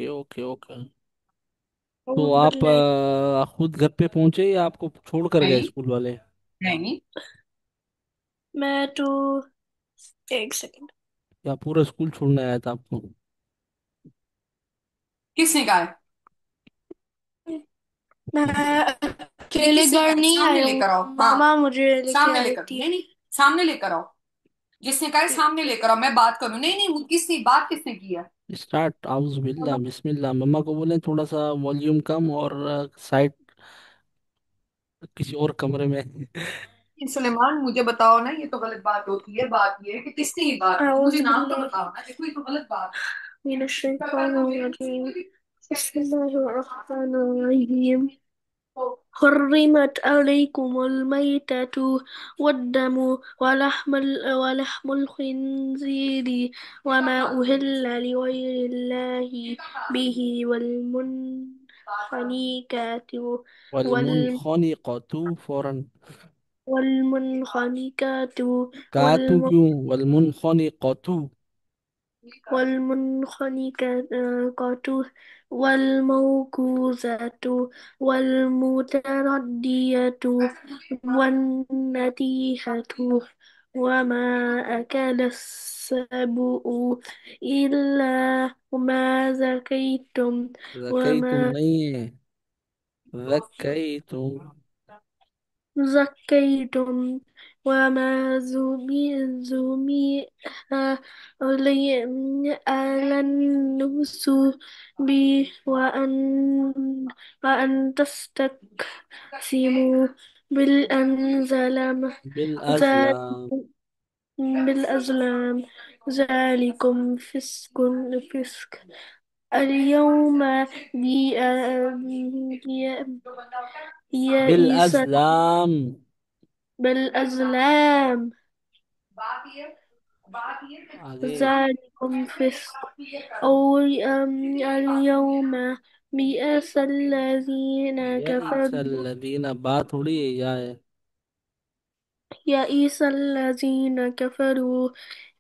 Okay okay okay. तो और आप बताइए। खुद घर पे पहुंचे या आपको छोड़ कर गए नहीं, स्कूल वाले? नहीं, मैं तो एक सेकंड। या पूरा स्कूल छोड़ने आया था आपको? किसने कहा है? मैं अकेले घर नहीं सामने आया हूँ, लेकर आओ, मामा हाँ। मुझे लेके सामने आई लेकर, थी। नहीं नहीं, सामने लेकर आओ। जिसने कहा है सामने लेकर आओ, मैं बात करूं? नहीं नहीं, किसने बात किसने की है? स्टार्ट, आउज़ बिल्ला मामा, बिस्मिल्लाह। मम्मा को बोले थोड़ा सा वॉल्यूम कम, और साइड किसी और कमरे में। सुलेमान मुझे बताओ ना, ये तो गलत बात होती है। बात ये है कि किसने ये बात की, मुझे नाम तो बताओ ना। देखो, ये तो गलत बात है। बिस्मिल्लाहिर्रहमानिर्रहीम। حرمت عليكم الميتة والدم ولحم الخنزير وما أهل لغير الله به والمنخنقات والمنخنقة فورا. والمنخنقات كاتو كيو والمنخنقة. والمنخنقة والموقوذة والمتردية والنتيحة وما أكل السبع إلا ما زكيتم ذكيتم وما नहीं है، ذكيتم. زكيتم وما زمي علي على النسب وأن تستقسموا بالأنزلام بالأزلام. بالأزلام ذلكم فسق اليوم يئس بالأزلام. بالأزلام आगे. ذلكم فسق أو اليوم بئس الذين يئس كفروا الذين، बात थोड़ी है या है. يئس الذين كفروا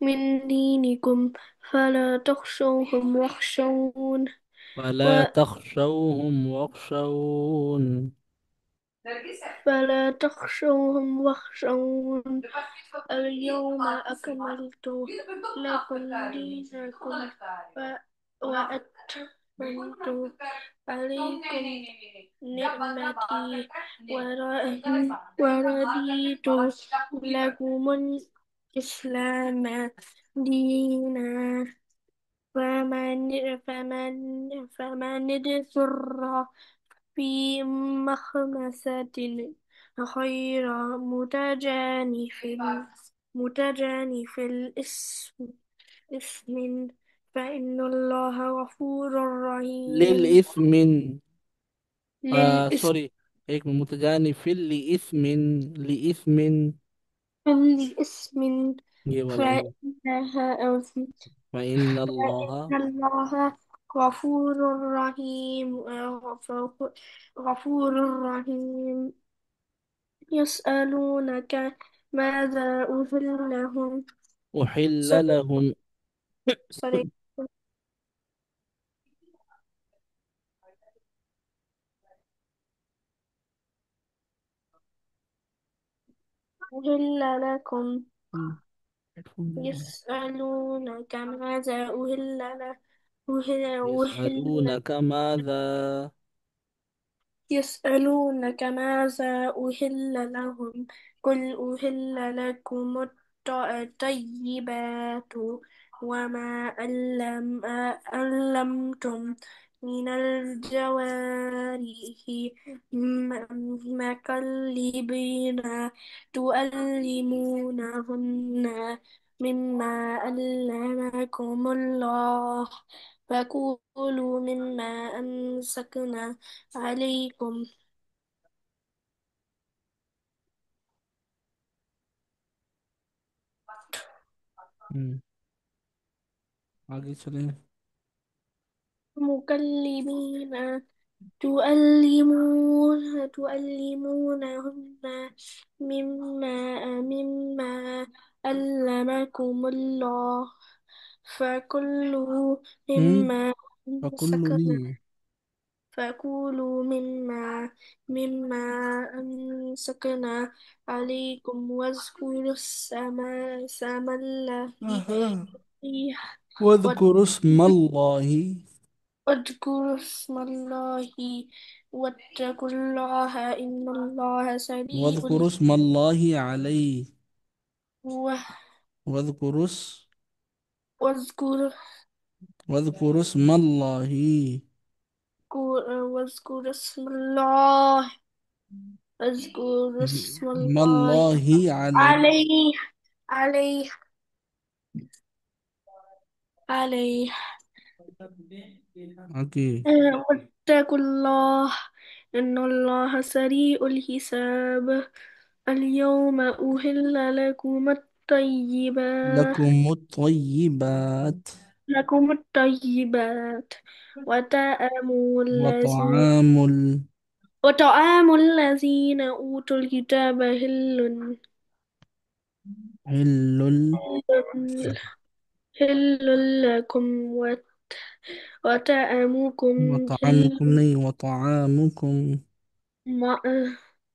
من دينكم فلا تخشوهم واخشون ولا تخشوهم واخشون. فلا تخشوهم واخشون اليوم أكملت لكم دينكم وأتممت عليكم نعمتي ورضيت لكم الإسلام دينا فمن اضطر في مخمسة غير متجانف إثم فإن الله غفور رحيم للإثم. للإثم سوري. एक متجانف لإثم. لإثم. للإثم ये वाला ही. فإنها فإن فإن الله. الله غفور رحيم غفور رحيم يسألونك ماذا أهل لهم أحل لهم. sorry أهل لكم يسألونك ماذا أهل يسألونك ماذا. يسألونك ماذا أهل لهم قل أهل لكم الطيبات وما علمتم من الجوارح مكلبين تعلمونهن مما علمكم الله فكلوا مما أمسكنا عليكم हम्म, आगे चलें. مكلمين تعلمونهن مما علمكم الله فكلوا हम्म. مما فكل سكن لي. فكلوا مما أمسكنا عليكم واذكروا اسم الله أها. فيه واذكروا اسم الله. واذكروا اسم الله واتقوا الله إن الله سريع واذكروا اسم الله عليه. الحساب واذكروا واذكروا واذكروا اسم الله. واذكروا اسم الله واذكروا اسم اسم الله الله عليه. عليه عليه عليه أوكي. واتقوا الله إن الله سريع الحساب اليوم أهل لكم الطيبات. لكم الطيبات وطعام الذين وطعام وطعام الذين أوتوا الكتاب الحل. حل لكم وطعامكم حل وطعامكم ني وطعامكم. ما-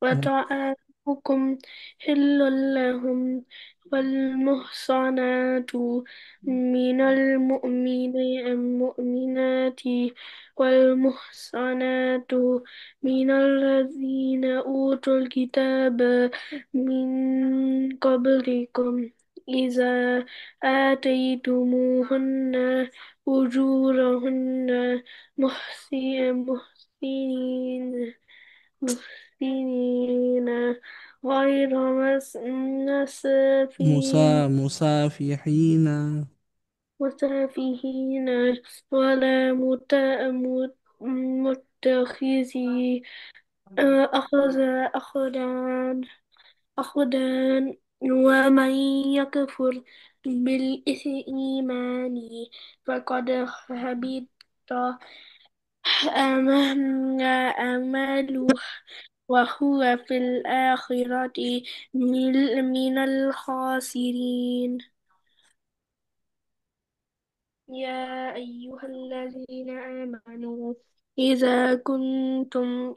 وطعامكم حل لهم والمحصنات من المؤمنات والمحصنات من الذين أوتوا الكتاب من قبلكم إذا آتيتموهن أجورهن محسنين محسنين غير مسافحين. مسافهين ولا متخذي أخذ أخدان أخدان ومن يكفر بالإيمان فقد هبط أعماله وهو في الآخرة من الخاسرين يا أيها الذين آمنوا إذا كنتم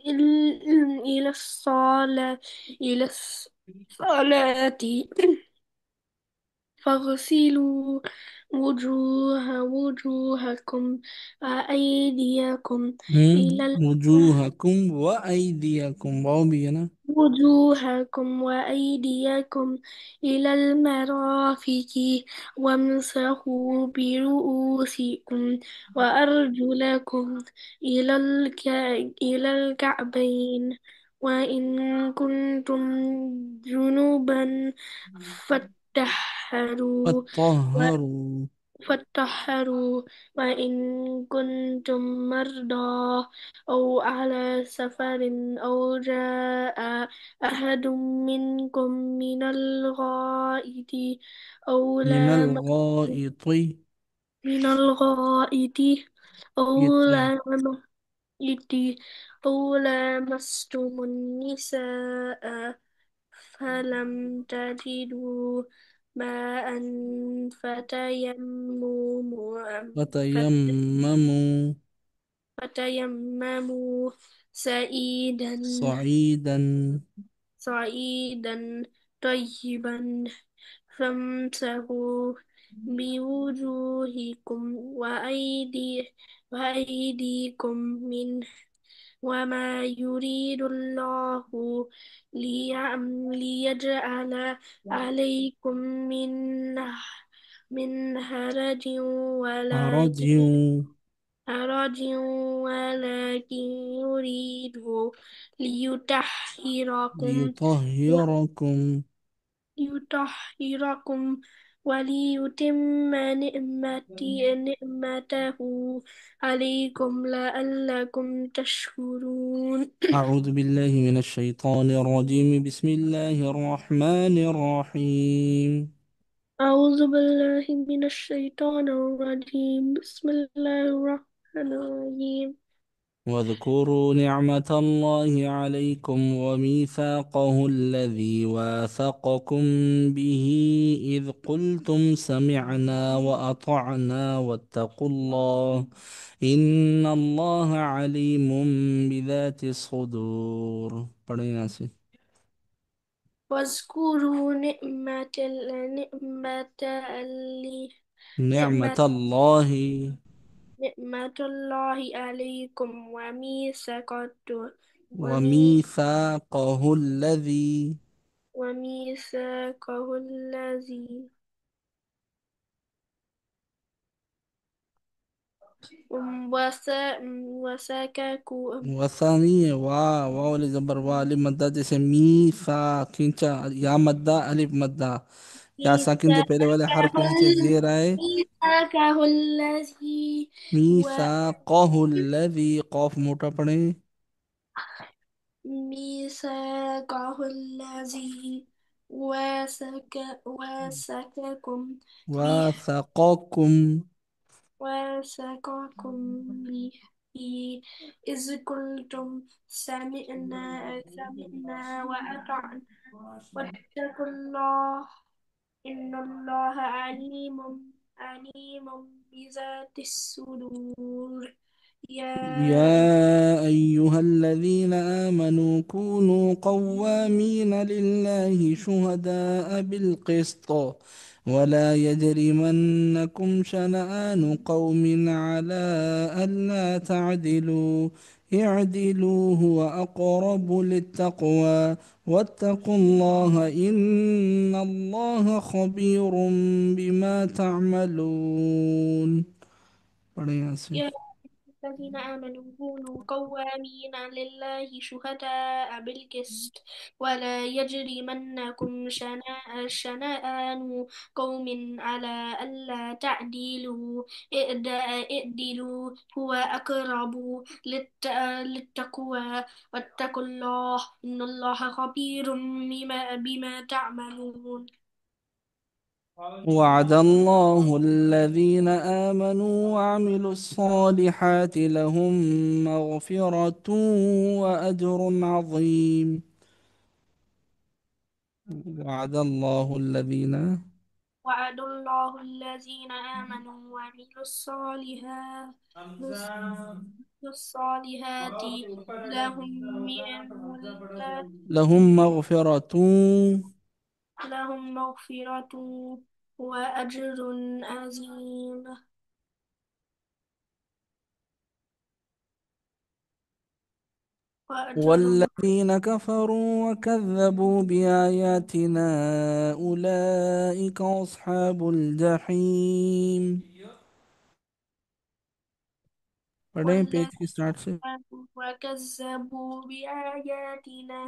إلى الصلاة فاغسلوا وجوهكم وأيديكم إلى وجوهكم وأيديكم واو بينا. وجوهكم وأيديكم إلى المرافق وامسحوا برؤوسكم وأرجلكم إلى الكعبين وإن كنتم جنبا فاتحروا فطهروا. فاتطهروا وإن كنتم مرضى أو على سفر أو جاء أحد منكم من الغائط أو من لام الغائط. من الغائط أو يتا. لامستم أو لامستم النساء فلم تجدوا ماء فتيمموا فتيمموا سعيدا صعيدا. صعيدا طيبا فامسحوا بوجوهكم وأيديكم منه وما يريد الله ليجعل عليكم من عرض. حرج ولكن يريد ليطهركم ليطهركم. ليطهركم وليتم نعمته عليكم لعلكم تشكرون أعوذ بالله من الشيطان الرجيم. بسم الله الرحمن الرحيم. أعوذ بالله من الشيطان الرجيم بسم الله الرحمن الرحيم واذكروا نعمة الله عليكم وميثاقه الذي واثقكم به إذ قلتم سمعنا وأطعنا واتقوا الله إن الله عليم بذات الصدور. पढ़ें से واذكروا نعمة نعمة نعمة الله نعمة الله عليكم وميثاقه الذي وميثاقه الذي وثاقكم وثانية واو لزبر वाली मद्दा जैसे मी सा खींचा या मद्दा अलिफ मद्दा या साकिन जो पहले वाले हर्फ के नीचे जेर आए ميثاقه الذي मी सा कहुल्लज़ी कौफ मोटा पढ़े وميثاقه الذي وثقكم به वासक़कुम وثقكم به إذ قلتم سمعنا وأطعنا واتقوا الله إن الله عليم بذات الصدور يا يا أيها الذين آمنوا كونوا قوامين لله شهداء بالقسط ولا يجرمنكم شنآن قوم على ألا تعدلوا اعدلوا هو أقرب للتقوى واتقوا الله إن الله خبير بما تعملون. पढ़े यहाँ से يا الذين آمنوا كونوا قوامين لله شهداء بالقسط ولا يجرمنكم شنآن قوم على ألا تعدلوا اعدلوا هو أقرب للتقوى واتقوا الله إن الله خبير بما تعملون وعد الله الذين آمنوا وعملوا الصالحات لهم مغفرة وأجر عظيم. وعد الله الذين وعد الله الذين آمنوا وعملوا الصالحات لهم لهم مغفرة لهم مغفرة وأجر عظيم وأجر والذين كفروا وكذبوا بآياتنا أولئك أصحاب الجحيم. पढ़ें पेज والذين की स्टार्ट से وكذبوا بآياتنا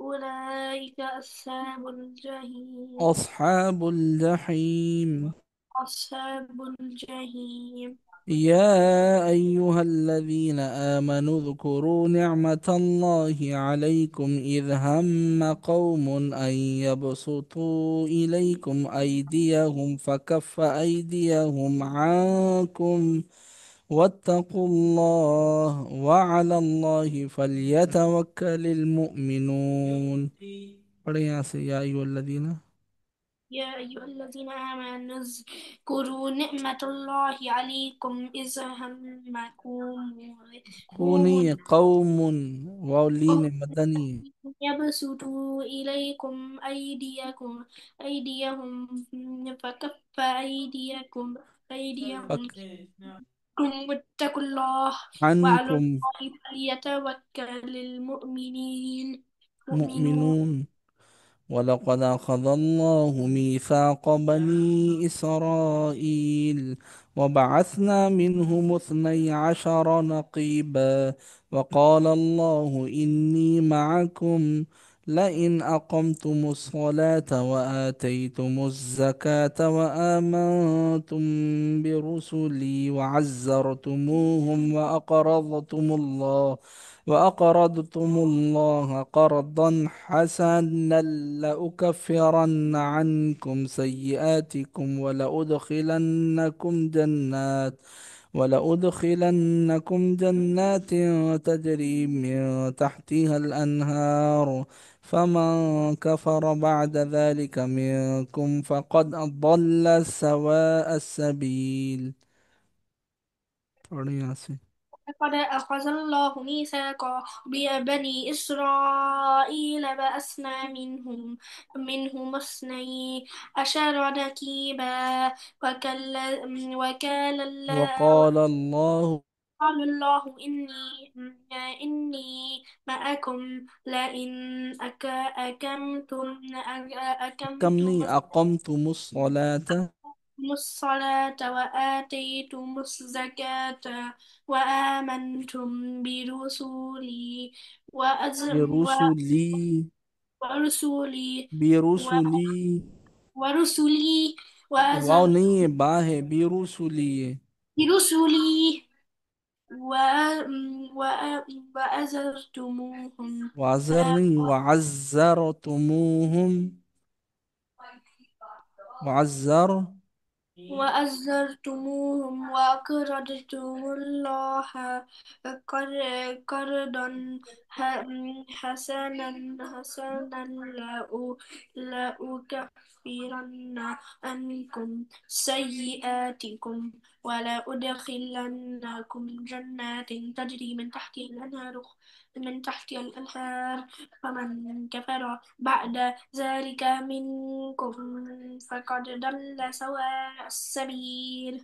أولئك أصحاب الجحيم أصحاب الجحيم. أصحاب الجحيم يا أيها الذين آمنوا اذكروا نعمة الله عليكم إذ هم قوم أن يبسطوا إليكم أيديهم فكف أيديهم عنكم واتقوا الله وعلى الله فليتوكل المؤمنون. पढ़े यहाँ से या अय्युहा الذين يا أيها الذين آمنوا اذكروا نعمة الله عليكم إذ همكم قوم كوني قوم وولين مدني يبسطوا إليكم أيديهم فكف أيديهم واتقوا الله وعلى عنكم الله فليتوكل المؤمنون مؤمنون. ولقد أخذ الله ميثاق بني إسرائيل وبعثنا منهم 12 نقيبا وقال الله إني معكم لئن أقمتم الصلاة وآتيتم الزكاة وآمنتم برسلي وعزرتموهم وأقرضتم الله قرضا حسنا لأكفرن عنكم سيئاتكم ولأدخلنكم جنات تجري من تحتها الأنهار، فمن كفر بعد ذلك منكم فقد ضل سواء السبيل. बढ़िया से। لقد أخذ الله ميثاق بني إسرائيل بأسنا منهم اثني عشر نكيبا وكل وكال الله وقال الله قال الله إني معكم لئن أكمتم كمني أقمتم الصلاة الصلاة وآتيتم الزكاة وآمنتم برسلي برسلي ورسلي برسلي ورسلي واو وأزر नहीं है, बा है برسلي. برسلي وأزرتموهم وعزر नहीं, وعزرتموهم. وعزر وأزرتموهم وأقرضتم الله قرضا حسنا لأكفرن عنكم سيئاتكم ولأدخلنكم جنات تجري من تحتها الأنهار فمن كفر بعد ذلك منكم فقد ضل سواء السبيل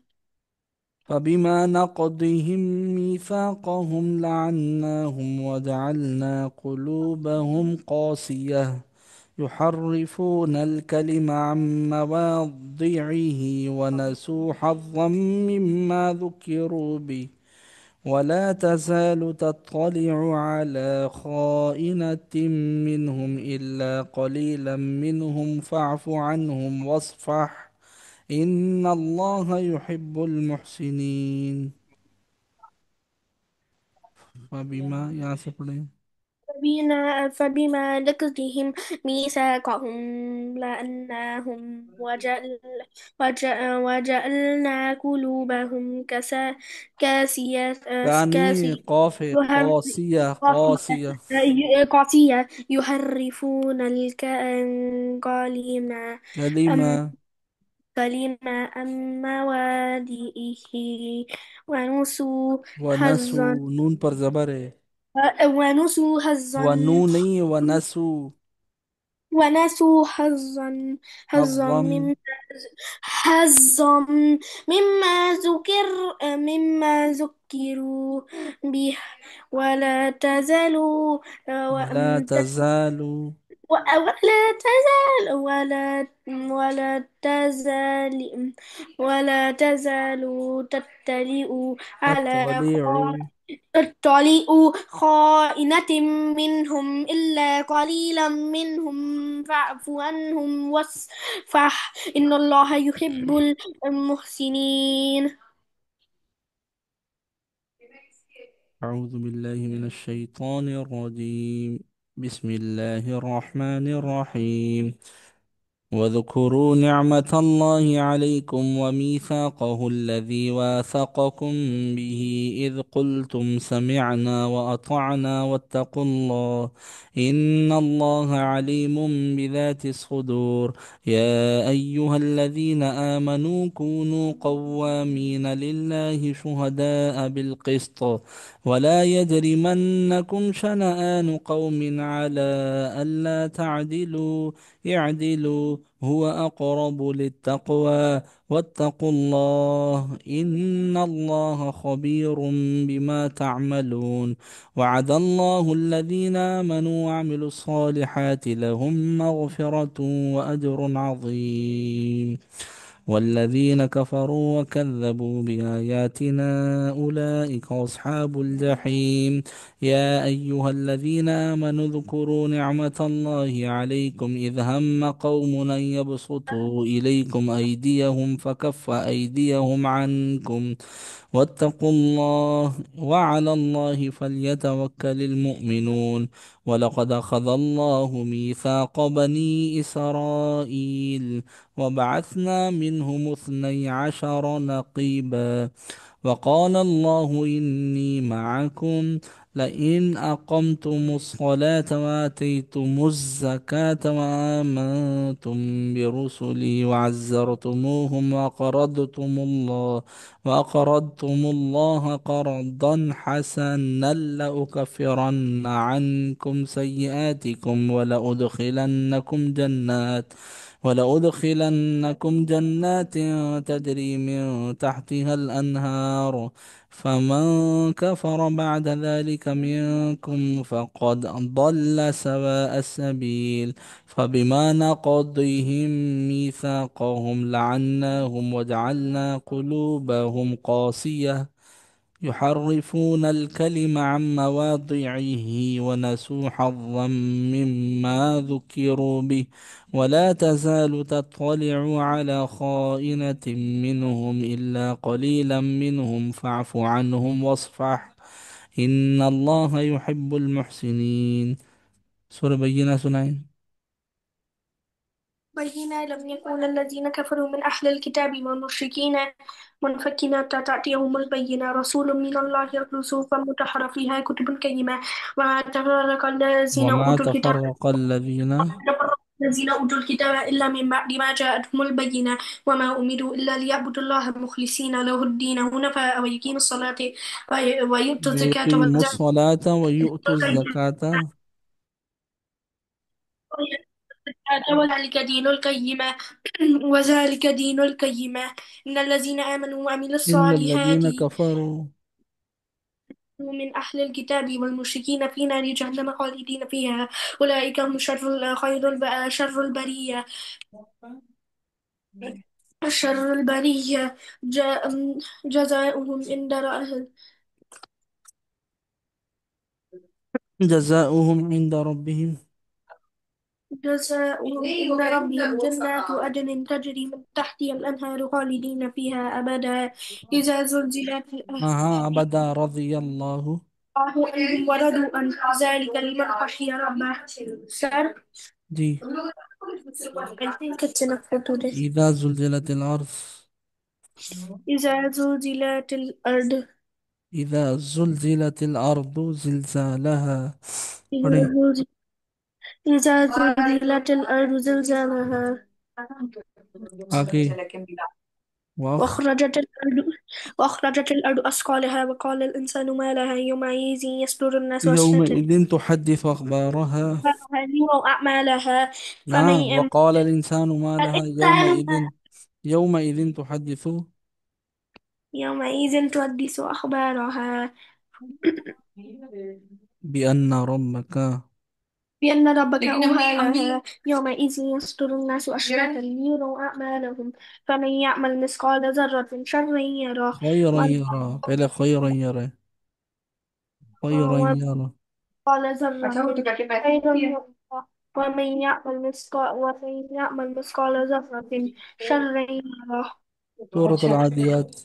فبما نقضهم ميثاقهم لعناهم وجعلنا قلوبهم قاسية يحرفون الكلم عن مواضعه ونسوا حظا مما ذكروا به ولا تزال تطلع على خائنة منهم إلا قليلا منهم فاعف عنهم واصفح إن الله يحب المحسنين. فبما यहाँ से पढ़े. فبما نقضهم ميثاقهم لأنهم وجعلنا قلوبهم كاسية كاني كاسية قاف قاسية قاسية قاسية يحرفون الكلمة كلمة كلمة عن مواضعه ونسوا حظا ونسوا نون पर जबर है. ونسوا حظا ونو नहीं ونسوا ونسوا حظا حظا حظا مما ذكروا به ولا تزالوا ولا تزال ولا تزال على تطلع خائنة منهم إلا قليلا منهم فاعف عنهم واصفح إن الله يحب المحسنين أعوذ بالله من الشيطان الرجيم. بسم الله الرحمن الرحيم. واذكروا نعمة الله عليكم وميثاقه الذي واثقكم به إذ قلتم سمعنا وأطعنا واتقوا الله إن الله عليم بذات الصدور. يا أيها الذين آمنوا كونوا قوامين لله شهداء بالقسط ولا يجرمنكم شنآن قوم على ألا تعدلوا اعدلوا هو أقرب للتقوى واتقوا الله إن الله خبير بما تعملون. وعد الله الذين آمنوا وعملوا الصالحات لهم مغفرة وأجر عظيم والذين كفروا وكذبوا بآياتنا أولئك أصحاب الجحيم. يا أيها الذين آمنوا اذكروا نعمة الله عليكم إذ هم قوم أن يبسطوا إليكم أيديهم فكف أيديهم عنكم واتقوا الله وعلى الله فليتوكل المؤمنون. ولقد أخذ الله ميثاق بني إسرائيل وبعثنا منهم 12 نقيبا وقال الله إني معكم لئن أقمتم الصلاة وآتيتم الزكاة وآمنتم برسلي وعزرتموهم وأقرضتم الله قرضا حسنا لأكفرن عنكم سيئاتكم ولأدخلنكم جنات تجري من تحتها الأنهار. فمن كفر بعد ذلك منكم فقد ضل سواء السبيل. فبما نقضهم ميثاقهم لعناهم وجعلنا قلوبهم قاسية يحرفون الكلم عن مواضعه ونسوا حظا مما ذكروا به. ولا تزال تطلع على خائنة منهم إلا قليلا منهم فاعف عنهم واصفح إن الله يحب المحسنين. سورة بينة سنين. بينا لم يكن الذين كفروا من أهل الكتاب والمشركين منفكين حتى تأتيهم البينة رسول من الله يتلو صحفا مطهرة فيها كتب قيمة وما تفرق الذين الذين أوتوا الكتاب إلا من بعد ما جاءتهم البينة وما أمروا إلا ليعبدوا الله مخلصين له الدين حنفاء ويقيموا الصلاة ويؤتوا الزكاة ويقيموا الصلاة ويؤتوا الزكاة وذلك دين القيمة وذلك دين القيمة إن الذين آمنوا وعملوا إن الصالحات الذين كفروا. من أهل الكتاب والمشركين في نار جهنم خالدين فيها أولئك هم شر البرية شر البرية جزاؤهم عند جزاؤهم عند ربهم. جزاؤهم عند ربهم جنات عدن تجري من تحتها الأنهار خالدين فيها أبدا إذا زلزلت أها أبدا رضي الله. الله عنهم ورضوا عن ذلك لمن خشي ربه سر دي I think it's enough for today. إذا زلزلت الأرض. إذا زلزلت الأرض إذا زلزلت الأرض زلزالها. إذا पढ़े زلزل- إذا زلزلت الأرض زلزالها आगे وأخ وأخرجت الأرض أثقالها وقال الإنسان ما لها يومئذ يصدر الناس أشتاتا يومئذ تحدث أخبارها. ليروا أعمالها فمن وقال الإنسان ما لها الإنسان يومئذ تحدث يومئذ تحدث أخبارها بأن ربك. بأن ربك أوحى لها يومئذ يصدر الناس أشتاتا ليروا أعمالهم فمن يعمل مثقال ذرة شرا يره خيرا يرى بل خيرا يرى. خيرا ومن يرى. قال ذرة خيرا يره ومن يعمل مثقال ذرة شرا يره سورة العاديات.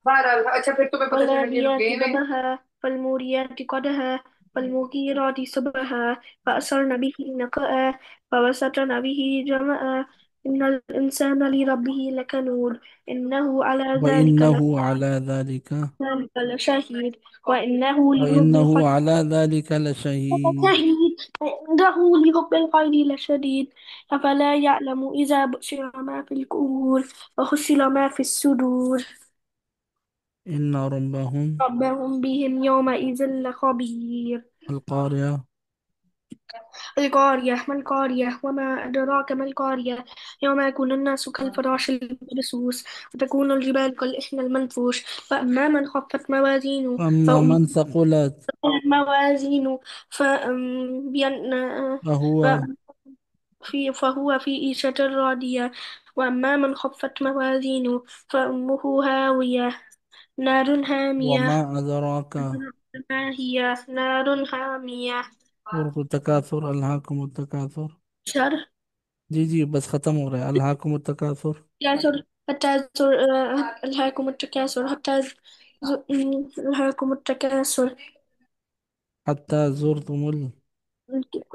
बहरहाल अच्छा फिर तुम्हें पता चला कि ये लोग والعاديات गए हुए हैं। ضبها فالموريات قدها فالمغيرات صبها فأثرن به نقعا فوسطن به جمعا إن الإنسان لربه لكنود إنه على وإنه على ذلك ذلك لشهيد وإنه لرب الخير وإنه على ذلك لشهيد. لشهيد وإنه لرب الخير لشديد أفلا يعلم إذا بشر ما في القبور وحصل ما في الصدور إن ربهم. ربهم بهم يومئذ لخبير القارعة. القارية ما القارية وما أدراك ما القارية يوم يكون الناس كالفراش المبثوث وتكون الجبال كالإحنا المنفوش فأما من خفت موازينه أما من ثقلت موازينه فأم- بين- فهو فهو في عيشة راضية وأما من خفت موازينه فأمه هاوية نار هامية وما أدراك. ما هي نار هامية سورة التكاثر ألهاكم التكاثر. شر जी जी बस खत्म हो रहा है अल्लाहकुम तकासुर. التكاثر حتى ألهاكم التكاثر ألهاكم التكاثر حتى زرتم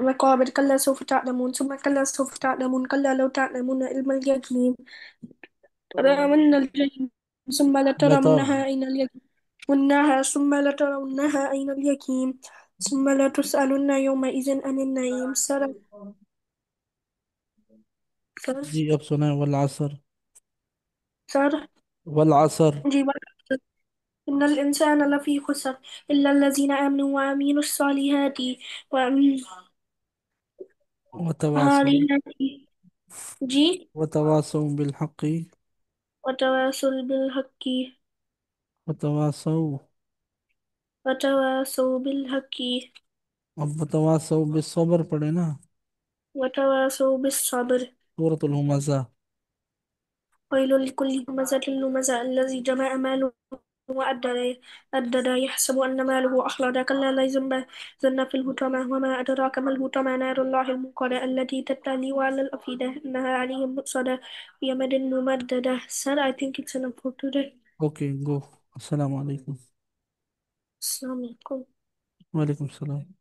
مقابر كلا سوف تعلمون ثم كلا سوف تعلمون كلا لو تعلمون علم اليقين لآمن الجحيم ثم بطر. لترونها أين اليقين ثم لترونها أين اليقين ثم لتسألن يومئذ عن النعيم سر जी अब सुना है والعصر. سر والعصر. जी إن الإنسان لفي خسر إلا الذين آمنوا وعملوا الصالحات وتواصوا. والصالحات جي وتواصوا بالحق. وتواصل بالحق وتواصوا. وتواصوا بالحق अब वतवासौ बिस्सब्र पढ़े ना. وتواصوا بالصبر सूरतुल हुमज़ा. ويل لكل همزة لمزة الذي جمع ماله وأدى يحسب أن ماله أخلد كلا لا ينبذن في الحطمة وما أدراك ما الحطمة نار الله الموقدة التي تطلع على الأفئدة إنها عليهم مؤصدة في يمد ممددة. Sir, I think it's enough for today. Okay go. अस्सलाम वालेकुम. السلام عليكم. वालेकुम सलाम.